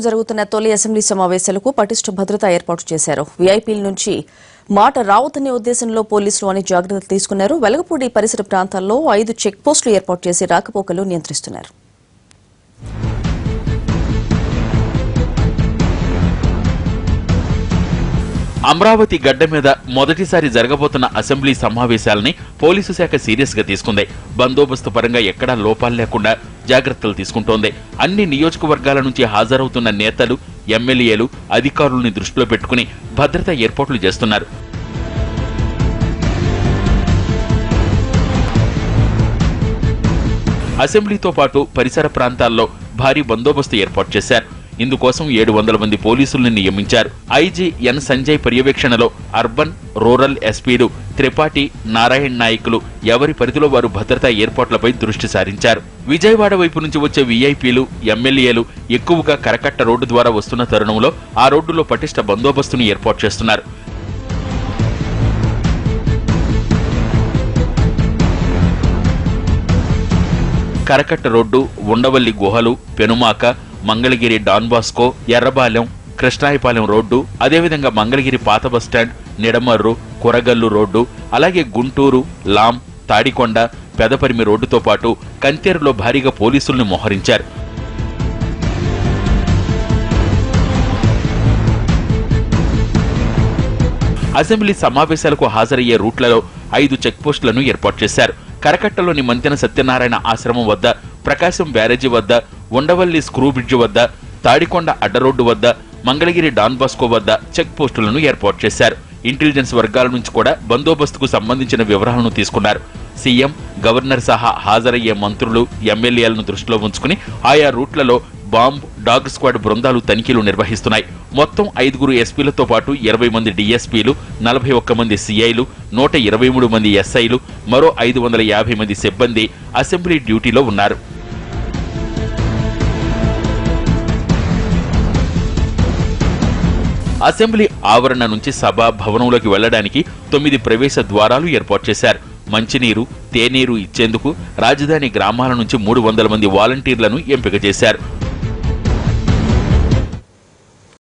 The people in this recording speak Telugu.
జరుగుతున్న తొలి అసెంబ్లీ సమావేశాలకు పటిష్ట భద్రత ఏర్పాటు చేశారు. వీఐపీల నుంచి మాట రావద్దనే ఉద్దేశంలో పోలీసులు అన్ని జాగ్రత్తలు తీసుకున్నారు. వెలగపూడి పరిసర ప్రాంతాల్లో 5 చెక్ పోస్టులు ఏర్పాటు చేసి రాకపోకలు నియంత్రిస్తున్నారు. అమరావతి గడ్డ మీద మొదటిసారి జరగబోతున్న అసెంబ్లీ సమావేశాలని పోలీసు శాఖ సీరియస్ గా తీసుకుంది. బందోబస్తు పరంగా ఎక్కడా లోపాలు లేకుండా జాగ్రత్తలు తీసుకుంటోంది. అన్ని నియోజకవర్గాల నుంచి హాజరవుతున్న నేతలు, ఎమ్మెల్యేలు, అధికారుల్ని దృష్టిలో పెట్టుకుని భద్రతా ఏర్పాట్లు చేస్తున్నారు. అసెంబ్లీతో పాటు పరిసర ప్రాంతాల్లో భారీ బందోబస్తు ఏర్పాటు చేశారు. ఇందుకోసం 700 మంది పోలీసుల్ని నియమించారు. ఐజీ ఎన్ సంజయ్ పర్యవేక్షణలో అర్బన్, రూరల్ ఎస్పీలు త్రిపాఠి, నారాయణ్ నాయకులు ఎవరి పరిధిలో వారు భద్రతా ఏర్పాట్లపై దృష్టి సారించారు. విజయవాడ వైపు నుంచి వచ్చే వీఐపీలు, ఎమ్మెల్యేలు ఎక్కువగా కరకట్ట రోడ్డు ద్వారా వస్తున్న తరుణంలో ఆ రోడ్డులో పటిష్ట బందోబస్తును ఏర్పాటు చేస్తున్నారు. కరకట్ట రోడ్డు, ఉండవల్లి గుహలు, పెనుమాక, మంగళగిరి డాన్బాస్కో, ఎర్రబాలెం, కృష్ణాయపాలెం రోడ్డు, అదేవిధంగా మంగళగిరి పాత బస్టాండ్, నిడమర్రు, కొరగల్లు రోడ్డు, అలాగే గుంటూరు, లాం, తాడికొండ, పెదపరిమి రోడ్డుతో పాటు కంతేరులో భారీగా పోలీసుల్ని మోహరించారు. అసెంబ్లీ సమావేశాలకు హాజరయ్యే రూట్లలో 5 చెక్పోస్టులను ఏర్పాటు చేశారు. కరకట్టలోని మంతెన సత్యనారాయణ ఆశ్రమం వద్ద, ప్రకాశం బ్యారేజీ వద్ద, ఉండవల్లి స్క్రూ బ్రిడ్జ్ వద్ద, తాడికొండ అడ్డరోడ్డు వద్ద, మంగళగిరి డాన్బాస్కో వద్ద చెక్ పోస్టులను ఏర్పాటు చేశారు. ఇంటెలిజెన్స్ వర్గాల నుంచి కూడా బందోబస్తుకు సంబంధించిన వివరాలను తీసుకున్నారు. సీఎం, గవర్నర్ సహా హాజరయ్యే మంత్రులు, ఎమ్మెల్యేలను దృష్టిలో ఉంచుకుని ఆయా రూట్లలో బాంబ్, డాగ్ స్క్వాడ్ బృందాలు తనిఖీలు నిర్వహిస్తున్నాయి. మొత్తం 5 ఎస్పీలతో పాటు 20 మంది డీఎస్పీలు, 41 మంది సీఐలు, 123 మంది ఎస్ఐలు, మరో 550 మంది సిబ్బంది అసెంబ్లీ డ్యూటీలో ఉన్నారు. అసెంబ్లీ ఆవరణ నుంచి సభా భవనంలోకి వెళ్లడానికి 9 ప్రవేశ ద్వారాలు ఏర్పాటు చేశారు. మంచినీరు, తేనీరు ఇచ్చేందుకు రాజధాని గ్రామాల నుంచి 300 మంది వాలంటీర్లను ఎంపిక చేశారు.